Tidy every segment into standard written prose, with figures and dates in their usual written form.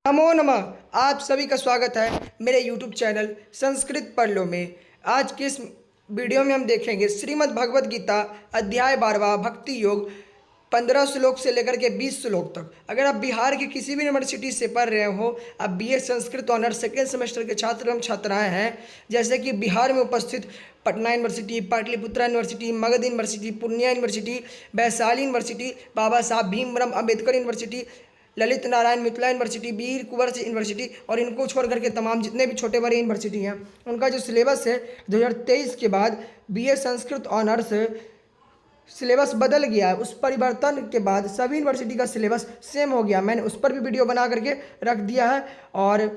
नमो नमः। आप सभी का स्वागत है मेरे YouTube चैनल संस्कृत पढ़ लो में। आज के इस वीडियो में हम देखेंगे श्रीमद् भगवद गीता अध्याय 12 भक्ति योग 15 श्लोक से लेकर के 20 श्लोक तक। अगर आप बिहार की किसी भी यूनिवर्सिटी से पढ़ रहे हो, आप BA Sanskrit honour second semester के छात्र एवं छात्राएँ हैं, जैसे कि बिहार में उपस्थित Patna university, Pataliputra university, Magadh university, Purnia university, Vaishali university, Baba Saheb Bhimrao Ambedkar university, Lalit Narayan Mithila university, Veer Kunwar university और इनको छोड़ करके तमाम जितने भी छोटे बड़े यूनिवर्सिटी हैं, उनका जो सिलेबस है 2023 के बाद BA संस्कृत ऑनर्स सिलेबस बदल गया है। उस परिवर्तन के बाद सभी यूनिवर्सिटी का सिलेबस सेम हो गया। मैंने उस पर भी वीडियो बना करके रख दिया है और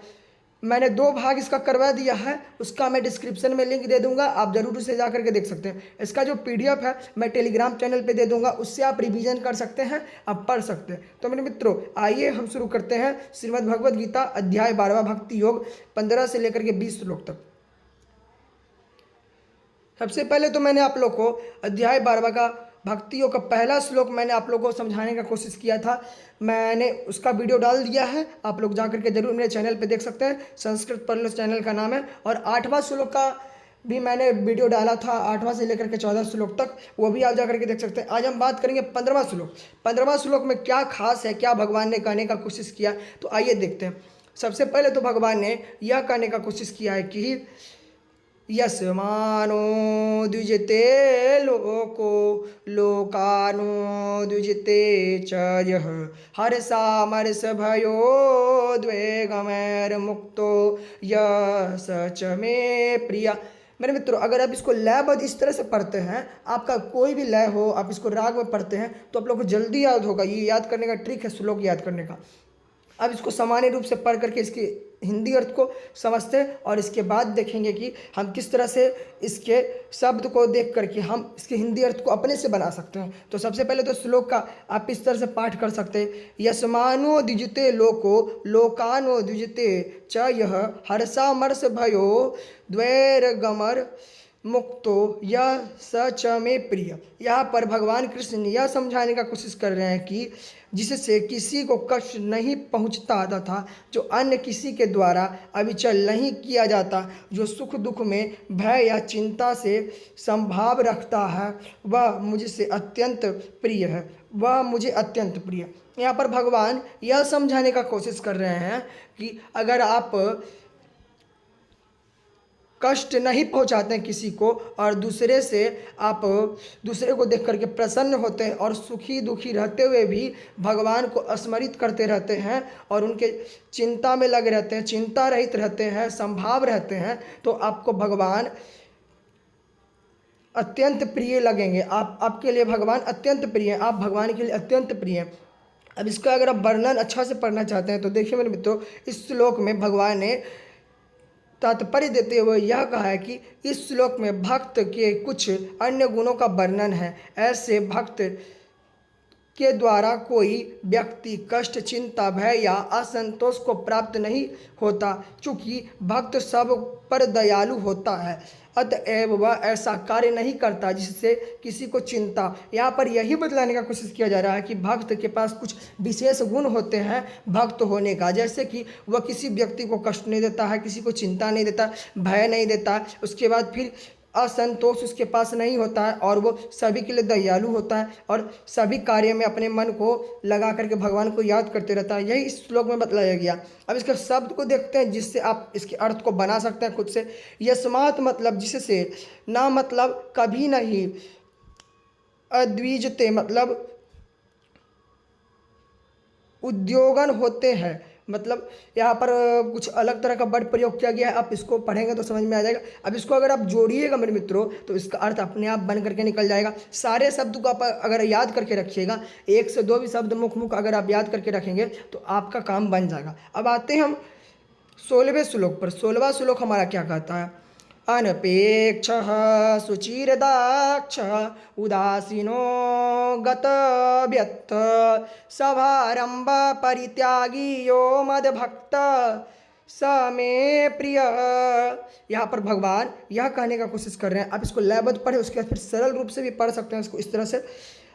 मैंने 2 भाग इसका करवा दिया है। उसका मैं डिस्क्रिप्शन में लिंक दे दूंगा, आप ज़रूर उसे जा करके देख सकते हैं। इसका जो PDF है मैं टेलीग्राम चैनल पे दे दूंगा, उससे आप रिवीजन कर सकते हैं, आप पढ़ सकते हैं। तो मेरे मित्रों, आइए हम शुरू करते हैं श्रीमद् भगवद गीता अध्याय 12 भक्ति योग 15 से लेकर के 20 श्लोक तक। सबसे पहले तो मैंने आप लोग को अध्याय 12 का भक्ति योग का पहला श्लोक मैंने आप लोगों को समझाने का कोशिश किया था। मैंने उसका वीडियो डाल दिया है, आप लोग जा करके जरूर मेरे चैनल पे देख सकते हैं। संस्कृत पढ़ लो चैनल का नाम है। और 8वां श्लोक का भी मैंने वीडियो डाला था, 8वां से लेकर के 14 श्लोक तक, वो भी आप जा करके देख सकते हैं। आज हम बात करेंगे 15वां श्लोक। 15वां श्लोक में क्या खास है, क्या भगवान ने कहने का कोशिश किया, तो आइए देखते हैं। सबसे पहले तो भगवान ने यह कहने का कोशिश किया है कि यस्मानो द्विजते लोको लोकानो द्विजते च यः हर्षामर्ष भयो द्वेगमैर मुक्तो यः स च मे प्रिया। मेरे मित्रों, अगर आप इसको लयबद्ध इस तरह से पढ़ते हैं, आपका कोई भी लय हो, आप इसको राग में पढ़ते हैं तो आप लोग को जल्दी याद होगा। ये याद करने का ट्रिक है श्लोक याद करने का। अब इसको सामान्य रूप से पढ़ करके इसके हिंदी अर्थ को समझते हैं और इसके बाद देखेंगे कि हम किस तरह से इसके शब्द को देख करके हम इसके हिंदी अर्थ को अपने से बना सकते हैं। तो सबसे पहले तो श्लोक का आप इस तरह से पाठ कर सकते हैं। यस्मानो द्विजते लोको लोकानो द्विजते च यः हर्षामर्ष भयो द्वैरगमर मुक्तो यह स च में प्रिय। यहाँ पर भगवान कृष्ण ने यह समझाने का कोशिश कर रहे हैं कि जिससे किसी को कष्ट नहीं पहुँचता तथा जो अन्य किसी के द्वारा अविचल नहीं किया जाता, जो सुख दुख में भय या चिंता से संभाव रखता है, वह मुझसे अत्यंत प्रिय है, वह मुझे अत्यंत प्रिय। यहाँ पर भगवान यह समझाने का कोशिश कर रहे हैं कि अगर आप कष्ट नहीं पहुंचाते हैं किसी को और दूसरे से आप दूसरे को देख करके प्रसन्न होते हैं और सुखी दुखी रहते हुए भी भगवान को स्मरित करते रहते हैं और उनके चिंता में लगे रहते हैं, चिंता रहित रहते हैं, संभाव रहते हैं, तो आपको भगवान अत्यंत प्रिय लगेंगे। आपके लिए भगवान अत्यंत प्रिय हैं, आप भगवान के लिए अत्यंत प्रिय हैं। अब इसका अगर आप वर्णन अच्छा से पढ़ना चाहते हैं तो देखिए मेरे मित्रों, इस श्लोक में भगवान ने तात्पर्य देते हुए यह कहा है कि इस श्लोक में भक्त के कुछ अन्य गुणों का वर्णन है। ऐसे भक्त के द्वारा कोई व्यक्ति कष्ट, चिंता, भय या असंतोष को प्राप्त नहीं होता, चूँकि भक्त सब पर दयालु होता है, अतएव वह ऐसा कार्य नहीं करता जिससे किसी को चिंता। यहाँ पर यही बतलाने का कोशिश किया जा रहा है कि भक्त के पास कुछ विशेष गुण होते हैं भक्त होने का, जैसे कि वह किसी व्यक्ति को कष्ट नहीं देता है, किसी को चिंता नहीं देता, भय नहीं देता, उसके बाद फिर असंतोष उसके पास नहीं होता है और वो सभी के लिए दयालु होता है और सभी कार्य में अपने मन को लगा करके भगवान को याद करते रहता है। यही इस श्लोक में बतलाया गया। अब इसके शब्द को देखते हैं जिससे आप इसके अर्थ को बना सकते हैं खुद से। यस्मात् मतलब जिससे, ना मतलब कभी नहीं, अद्विजते मतलब उद्योगन होते हैं, मतलब यहाँ पर कुछ अलग तरह का वर्ड प्रयोग किया गया है। आप इसको पढ़ेंगे तो समझ में आ जाएगा। अब इसको अगर आप जोड़िएगा मेरे मित्रों तो इसका अर्थ अपने आप बन करके निकल जाएगा। सारे शब्द को आप अगर याद करके रखिएगा, 1 से 2 भी शब्द मुख अगर आप याद करके रखेंगे तो आपका काम बन जाएगा। अब आते हैं हम 16वें श्लोक पर। 16वां श्लोक हमारा क्या कहता है? अनपेक्षः शुचिर्दाक्षः उदासीनो गतव्यत् सभारंभ परित्यागी यो मद्भक्त स मे प्रिय। यहाँ पर भगवान यह कहने का कोशिश कर रहे हैं। आप इसको लयबद्ध पढ़े, उसके बाद फिर सरल रूप से भी पढ़ सकते हैं इसको इस तरह से।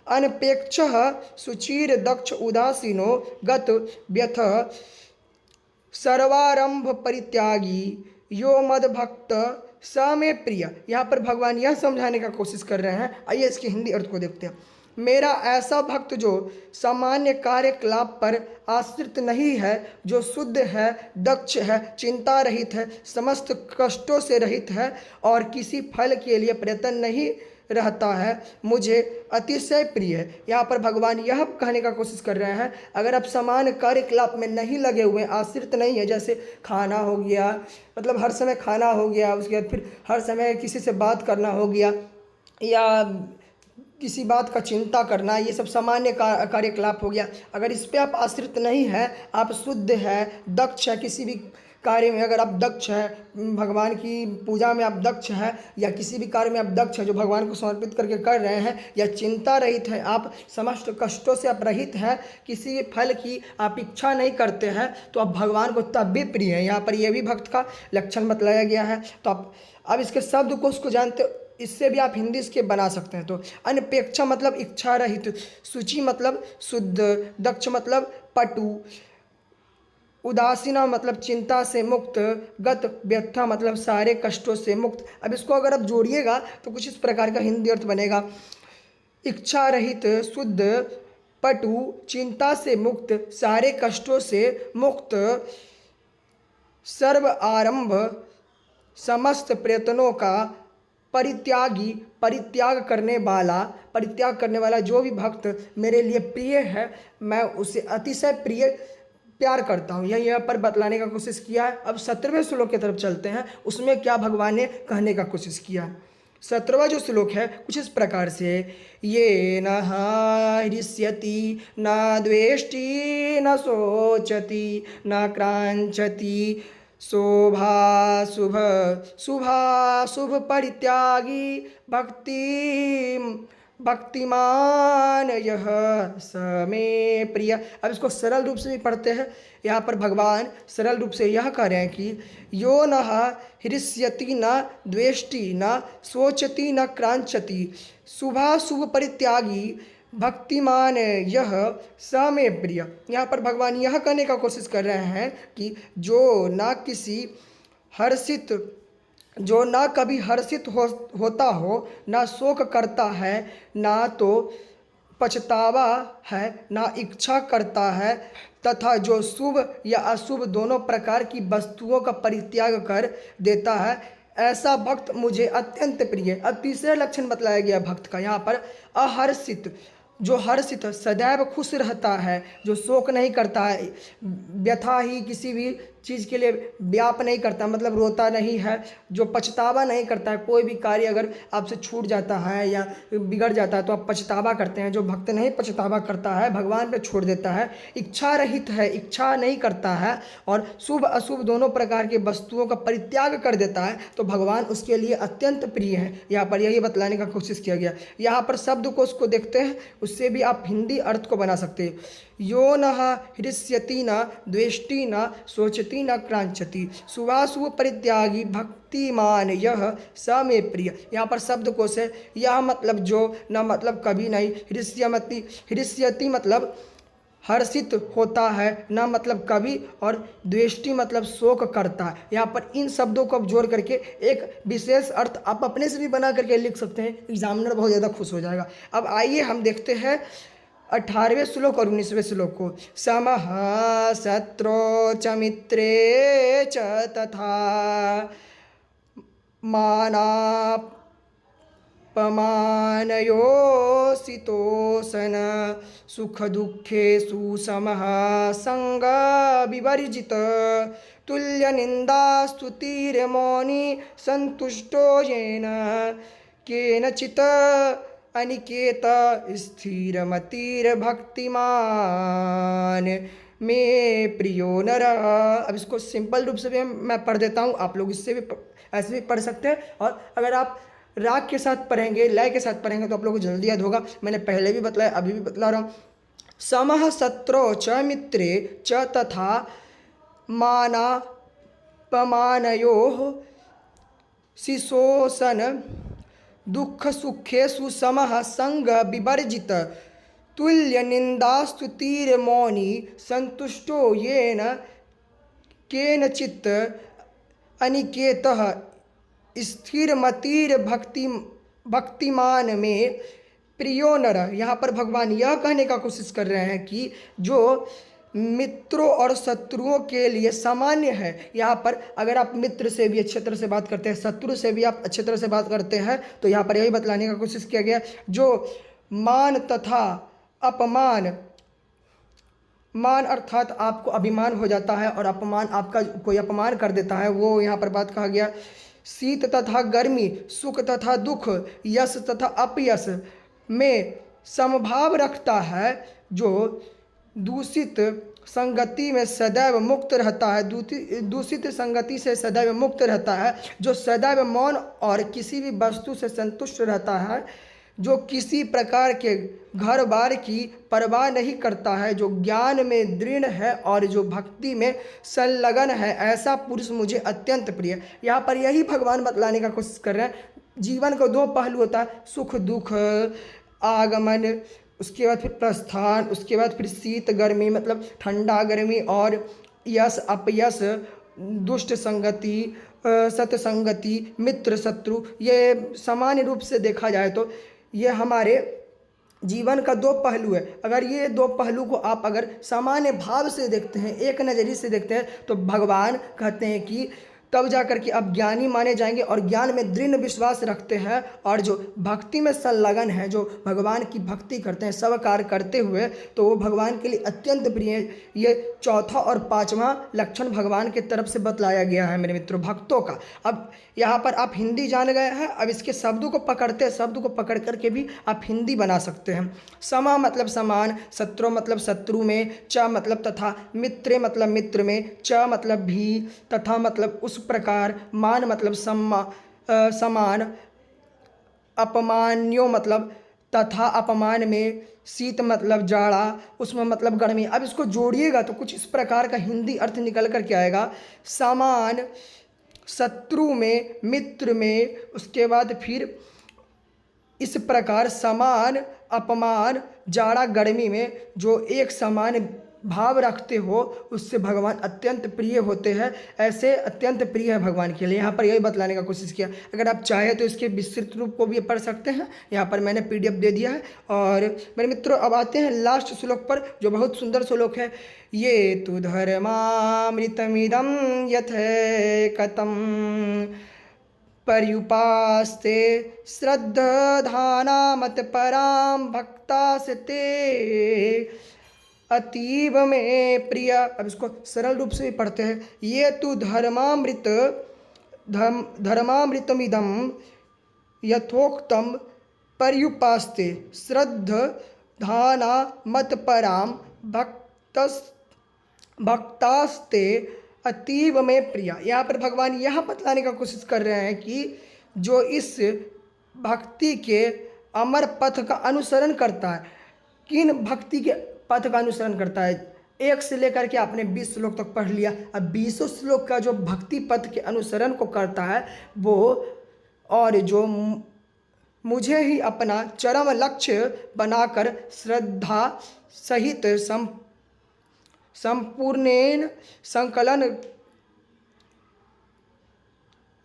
अनपेक्षः शुचिर दक्ष उदासीनो गत व्यथ सर्वारंभ परित्यागी यो मद भक्त स मे प्रिय। यहाँ पर भगवान यह समझाने का कोशिश कर रहे हैं। आइए इसके हिंदी अर्थ को देखते हैं। मेरा ऐसा भक्त जो सामान्य कार्यकलाप पर आश्रित नहीं है, जो शुद्ध है, दक्ष है, चिंता रहित है, समस्त कष्टों से रहित है और किसी फल के लिए प्रयत्न नहीं रहता है, मुझे अतिशय प्रिय है। यहाँ पर भगवान यह कहने का कोशिश कर रहे हैं, अगर आप सामान्य कार्यकलाप में नहीं लगे हुए, आश्रित नहीं है, जैसे खाना हो गया, मतलब हर समय खाना हो गया, उसके बाद फिर हर समय किसी से बात करना हो गया, या किसी बात का चिंता करना, ये सब सामान्य कार्यकलाप हो गया। अगर इस पर आप आश्रित नहीं है, आप शुद्ध है, दक्ष है, किसी भी कार्य में अगर आप दक्ष है, भगवान की पूजा में आप दक्ष है, या किसी भी कार्य में आप दक्ष है जो भगवान को समर्पित करके कर रहे हैं, या चिंता रहित है, आप समस्त कष्टों से आप रहित हैं, किसी फल की आप इच्छा नहीं करते हैं, तो आप भगवान को तब भी प्रिय हैं। यहाँ पर यह भी भक्त का लक्षण बतलाया गया है। तो आप अब इसके शब्द को उसको जानते हो, इससे भी आप हिंदी इसके बना सकते हैं। तो अनपेक्षा मतलब इच्छा रहित, शुचि मतलब शुद्ध, दक्ष मतलब पटु, उदासीना मतलब चिंता से मुक्त, गत व्यथा मतलब सारे कष्टों से मुक्त। अब इसको अगर आप जोड़िएगा तो कुछ इस प्रकार का हिंदी अर्थ बनेगा। इच्छा रहित, शुद्ध, पटु, चिंता से मुक्त, सारे कष्टों से मुक्त, सर्व आरंभ, समस्त प्रयत्नों का परित्यागी, परित्याग करने वाला जो भी भक्त मेरे लिए प्रिय है, मैं उसे अतिशय प्यार करता हूँ। यह यहाँ पर बतलाने का कोशिश किया है। अब 17वें श्लोक की तरफ चलते हैं, उसमें क्या भगवान ने कहने का कोशिश किया है। 17वां जो श्लोक है कुछ इस प्रकार से, ये न हृष्यति न द्वेष्टि न शोचति न क्रांचति शुभाशुभ परित्यागी भक्तिमान यह स मे प्रिय। अब इसको सरल रूप से भी पढ़ते हैं। यहाँ पर भगवान सरल रूप से यह कह रहे हैं कि यो न हृष्यति न द्वेष्टि न शोचति न क्रांचति शुभाशुभ परित्यागी भक्तिमान यह स मे प्रिय। यहाँ पर भगवान यह कहने का कोशिश कर रहे हैं कि जो ना कभी हर्षित होता हो, ना शोक करता है, ना तो पछतावा है, ना इच्छा करता है, तथा जो शुभ या अशुभ दोनों प्रकार की वस्तुओं का परित्याग कर देता है, ऐसा भक्त मुझे अत्यंत प्रिय। अब तीसरा लक्षण बतलाया गया भक्त का यहाँ पर, अहर्षित। जो हर्षित सदैव खुश रहता है, जो शोक नहीं करता है, व्यथा ही किसी भी चीज़ के लिए व्याप नहीं करता, मतलब रोता नहीं है, जो पछतावा नहीं करता है। कोई भी कार्य अगर आपसे छूट जाता है या बिगड़ जाता है तो आप पछतावा करते हैं। जो भक्त नहीं पछतावा करता है, भगवान पे छोड़ देता है, इच्छा रहित है, इच्छा नहीं करता है, और शुभ अशुभ दोनों प्रकार के वस्तुओं का परित्याग कर देता है, तो भगवान उसके लिए अत्यंत प्रिय है। यहाँ पर यही बतलाने का कोशिश किया गया। यहाँ पर शब्द को उसको देखते हैं, उससे भी आप हिंदी अर्थ को बना सकते हैं। यो न हृष्यति न द्वेष्टि न शोचति न क्रांचति शुभाशुभ परित्यागी भक्तिमान यह स मे प्रिय। यहाँ पर शब्द को से यह मतलब जो, न मतलब कभी नहीं, हृष्यति मतलब हर्षित होता है, न मतलब कभी, और द्वेष्टि मतलब शोक करता है। यहाँ पर इन शब्दों को अब जोड़ करके एक विशेष अर्थ आप अपने से भी बना करके लिख सकते हैं, एग्जामिनर बहुत ज़्यादा खुश हो जाएगा। अब आइए हम देखते हैं 18वें श्लोक और 19वें श्लोक को। समः शत्रौ च मित्रे च तथा मानापमानयोषितोषण सुख दुःखेषु समः संग विवर्जित तुल्य निंदा स्तुतिर्मौनी संतुष्टो येन केनचित् अनिकेत स्थिरमतिर्भक्तिमान में प्रियो नर। अब इसको सिंपल रूप से भी मैं पढ़ देता हूँ, आप लोग इससे भी ऐसे भी पढ़ सकते हैं। और अगर आप राग के साथ पढ़ेंगे, लय के साथ पढ़ेंगे, तो आप लोगों को जल्दी याद होगा। मैंने पहले भी बतलाया, अभी भी बतला रहा हूँ। समः शत्रौ च मित्रे च तथा मानापमानयोः शिशोषण दुख सुखेषु समः संग विवर्जित तुल्य निंदा स्तुतिर्मौनी संतुष्टो येन केनचित् अनिकेतः स्थिरमतिर भक्तिमान में प्रियो नर। यहाँ पर भगवान यह कहने का कोशिश कर रहे हैं कि जो मित्रों और शत्रुओं के लिए सामान्य है। यहाँ पर अगर आप मित्र से भी अच्छे तरह से बात करते हैं, शत्रु से भी आप अच्छे तरह से बात करते हैं, तो यहाँ पर यही बतलाने का कोशिश किया गया जो मान तथा अपमान, मान अर्थात आपको अभिमान हो जाता है और अपमान आपका कोई अपमान कर देता है, वो यहाँ पर बात कहा गया। शीत तथा गर्मी, सुख तथा दुख, यश तथा अपयश में समभाव रखता है, जो दूषित संगति में सदैव मुक्त रहता है, दूषित संगति से सदैव मुक्त रहता है, जो सदैव मौन और किसी भी वस्तु से संतुष्ट रहता है, जो किसी प्रकार के घर बार की परवाह नहीं करता है, जो ज्ञान में दृढ़ है और जो भक्ति में संलग्न है, ऐसा पुरुष मुझे अत्यंत प्रिय है। यहाँ पर यही भगवान बतलाने का कोशिश कर रहे हैं। जीवन का दो पहलू होता है, सुख दुख, आगमन, उसके बाद फिर प्रस्थान, उसके बाद फिर शीत गर्मी मतलब ठंडा गर्मी, और यश अपयश, दुष्ट संगति, सत्संगति, मित्र शत्रु। ये सामान्य रूप से देखा जाए तो ये हमारे जीवन का दो पहलू है। अगर ये दो पहलू को आप अगर सामान्य भाव से देखते हैं, एक नज़रिए से देखते हैं, तो भगवान कहते हैं कि तब जाकर के आप ज्ञानी माने जाएंगे और ज्ञान में दृढ़ विश्वास रखते हैं, और जो भक्ति में संलग्न है, जो भगवान की भक्ति करते हैं सब कार्य करते हुए, तो वो भगवान के लिए अत्यंत प्रिय है। ये चौथा और पांचवा लक्षण भगवान की तरफ से बतलाया गया है मेरे मित्रों भक्तों का। अब यहाँ पर आप हिंदी जान गए हैं, अब इसके शब्दों को पकड़ते हैं, शब्द को पकड़ करके भी आप हिंदी बना सकते हैं। समा मतलब समान, शत्रु मतलब शत्रु में, च मतलब तथा, मित्रे मतलब मित्र में, च मतलब भी, तथा मतलब उस प्रकार, मान मतलब समान, अपमान्यो मतलब तथा अपमान में, शीत मतलब जाड़ा, उसमें मतलब गर्मी। अब इसको जोड़िएगा तो कुछ इस प्रकार का हिंदी अर्थ निकल कर के आएगा। समान शत्रु में, मित्र में, उसके बाद फिर इस प्रकार समान, अपमान, जाड़ा, गर्मी में जो एक समान भाव रखते हो, उससे भगवान अत्यंत प्रिय होते हैं। ऐसे अत्यंत प्रिय है भगवान के लिए। यहाँ पर यही बतलाने का कोशिश किया। अगर आप चाहें तो इसके विस्तृत रूप को भी पढ़ सकते हैं, यहाँ पर मैंने PDF दे दिया है। और मेरे मित्रों अब आते हैं लास्ट श्लोक पर, जो बहुत सुंदर श्लोक है। ये तु धर्मामृतमिदं यथैकतं पर्युपास्ते श्रद्धाना मत पराम भक्तास्ते अतीब में प्रिय। अब इसको सरल रूप से भी पढ़ते हैं। ये तु धर्मामृतमिदं यथोक्तं पर्युपास्ते श्रद्धाना मत पराम भक्तास्ते अतीब में प्रिया। यहाँ पर भगवान यह बतलाने का कोशिश कर रहे हैं कि जो इस भक्ति के अमर पथ का अनुसरण करता है, किन भक्ति के पथ का अनुसरण करता है, 1 से लेकर के आपने 20 श्लोक तक पढ़ लिया। अब 20 श्लोक का जो भक्ति पथ के अनुसरण को करता है वो, और जो मुझे ही अपना चरम लक्ष्य बनाकर श्रद्धा सहित संपूर्ण संकलन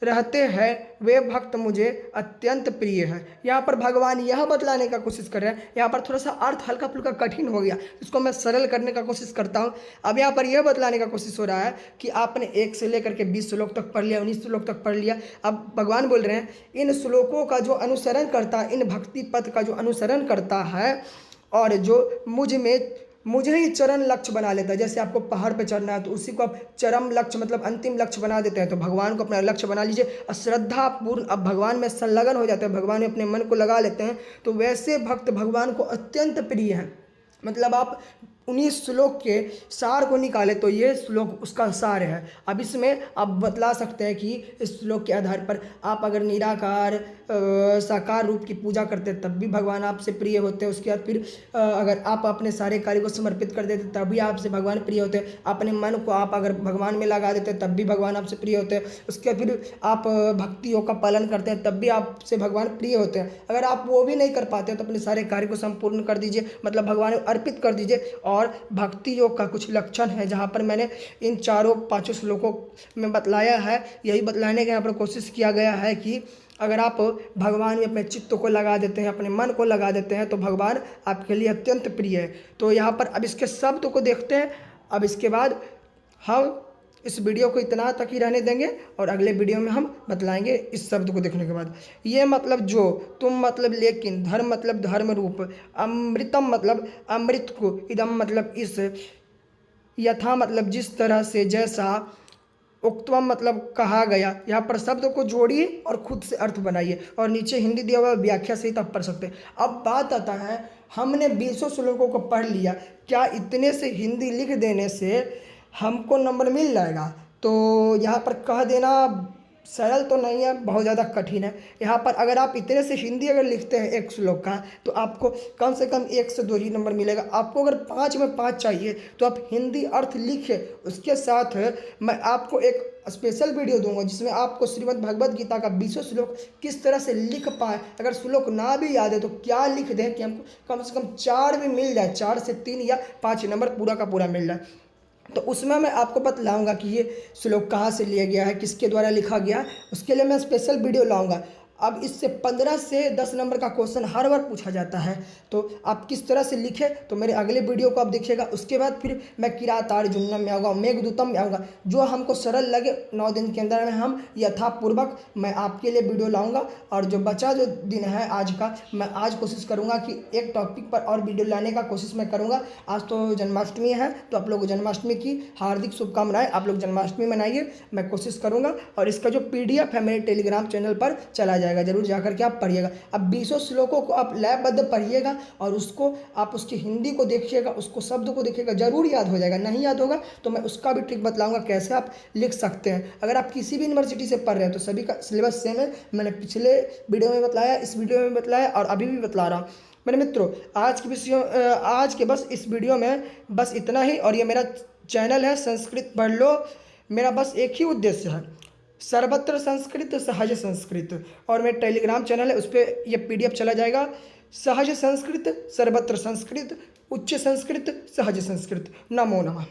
रहते हैं, वे भक्त मुझे अत्यंत प्रिय है। यहाँ पर भगवान यह बतलाने का कोशिश कर रहे हैं। यहाँ पर थोड़ा सा अर्थ हल्का फुल्का कठिन हो गया, इसको मैं सरल करने का कोशिश करता हूँ। अब यहाँ पर यह बतलाने का कोशिश हो रहा है कि आपने 1 से लेकर के 20 श्लोक तक पढ़ लिया, 19 श्लोक तक पढ़ लिया। अब भगवान बोल रहे हैं इन श्लोकों का जो अनुसरण करता है, इन भक्ति पथ का जो अनुसरण करता है, और जो मुझे ही चरण लक्ष्य बना लेता है। जैसे आपको पहाड़ पे चढ़ना है तो उसी को आप चरम लक्ष्य मतलब अंतिम लक्ष्य बना देते हैं, तो भगवान को अपना लक्ष्य बना लीजिए। श्रद्धा पूर्ण अब भगवान में संलग्न हो जाते हैं, भगवान में अपने मन को लगा लेते हैं, तो वैसे भक्त भगवान को अत्यंत प्रिय हैं। मतलब आप 19 श्लोक के सार को निकाले तो ये श्लोक उसका सार है। अब इसमें आप बतला सकते हैं कि इस श्लोक के आधार पर आप अगर निराकार साकार रूप की पूजा करते तब भी भगवान आपसे प्रिय होते हैं। उसके बाद फिर अगर आप अपने सारे कार्य को समर्पित कर देते तब भी आपसे भगवान प्रिय होते हैं। अपने मन को आप अगर भगवान में लगा देते तब भी भगवान आपसे प्रिय होते हैं। उसके बाद फिर आप भक्तियों का पालन करते हैं तब भी आपसे भगवान प्रिय होते हैं। अगर आप वो भी नहीं कर पाते तो अपने सारे कार्य को संपूर्ण कर दीजिए, मतलब भगवान को अर्पित कर दीजिए और भक्ति योग का कुछ लक्षण है, जहाँ पर मैंने इन चारों पांचों श्लोकों में बतलाया है। यही बतलाने का यहाँ पर कोशिश किया गया है कि अगर आप भगवान में अपने चित्त को लगा देते हैं, अपने मन को लगा देते हैं, तो भगवान आपके लिए अत्यंत प्रिय है। तो यहाँ पर अब इसके शब्द को देखते हैं। अब इसके बाद हम इस वीडियो को इतना तक ही रहने देंगे और अगले वीडियो में हम बतलाएंगे इस शब्द को देखने के बाद। ये मतलब जो, तुम मतलब लेकिन, धर्म मतलब धर्म रूप, अमृतम मतलब अमृत को, इदम मतलब इस, यथा मतलब जिस तरह से, जैसा, उक्तम मतलब कहा गया। यहाँ पर शब्द को जोड़िए और खुद से अर्थ बनाइए और नीचे हिंदी दिया हुआ व्याख्या सहित आप पढ़ सकते हैं। अब बात आता है, हमने 20 श्लोकों को पढ़ लिया, क्या इतने से हिंदी लिख देने से हमको नंबर मिल जाएगा? तो यहाँ पर कह देना सरल तो नहीं है, बहुत ज़्यादा कठिन है। यहाँ पर अगर आप इतने से हिंदी अगर लिखते हैं एक श्लोक का, तो आपको कम से कम 1 से 2 ही नंबर मिलेगा। आपको अगर 5 में 5 चाहिए तो आप हिंदी अर्थ लिखिए। उसके साथ मैं आपको एक स्पेशल वीडियो दूंगा जिसमें आपको श्रीमद् भगवद गीता का 20 श्लोक किस तरह से लिख पाए। अगर श्लोक ना भी याद है तो क्या लिख दें कि हमको कम से कम 4 भी मिल जाए, 4 से 3 या 5 नंबर पूरा का पूरा मिल जाए। तो उसमें मैं आपको बतलाऊंगा कि ये श्लोक कहाँ से लिया गया है, किसके द्वारा लिखा गया, उसके लिए मैं स्पेशल वीडियो लाऊंगा। अब इससे 15 से 10 नंबर का क्वेश्चन हर बार पूछा जाता है, तो आप किस तरह से लिखें तो मेरे अगले वीडियो को आप देखिएगा। उसके बाद फिर मैं किरातार्जुनम में आऊँगा, मेघदूतम में आऊँगा, जो हमको सरल लगे 9 दिन के अंदर में हम यथापूर्वक मैं आपके लिए वीडियो लाऊंगा। और जो बचा जो दिन है आज का, मैं आज कोशिश करूँगा कि एक टॉपिक पर और वीडियो लाने का कोशिश मैं करूँगा। आज तो जन्माष्टमी है, तो आप लोग जन्माष्टमी की हार्दिक शुभकामनाएं। आप लोग जन्माष्टमी मनाइए, मैं कोशिश करूँगा। और इसका जो PDF है मेरे टेलीग्राम चैनल पर चला जाएगा, जरूर जाकर के आप पढ़िएगा। अब 20 श्लोकों को आप लयबद्ध पढ़िएगा और उसको आप उसकी हिंदी को देखिएगा, उसको शब्द को देखिएगा, जरूर याद हो जाएगा। नहीं याद होगा तो मैं उसका भी ट्रिक बतलाऊंगा कैसे आप लिख सकते हैं। अगर आप किसी भी यूनिवर्सिटी से पढ़ रहे हैं तो सभी का सिलेबस सेम है। मैंने पिछले वीडियो में बताया, इस वीडियो में बताया और अभी भी बतला रहा हूँ। मेरे मित्रों, आज के बस इस वीडियो में बस इतना ही। और ये मेरा चैनल है संस्कृत पढ़ लो। मेरा बस एक ही उद्देश्य है, सर्वत्र संस्कृत सहज संस्कृत। और मेरा टेलीग्राम चैनल है, उस पर यह PDF चला जाएगा। सहज संस्कृत, सर्वत्र संस्कृत, उच्च संस्कृत, सहज संस्कृत। नमो नमः।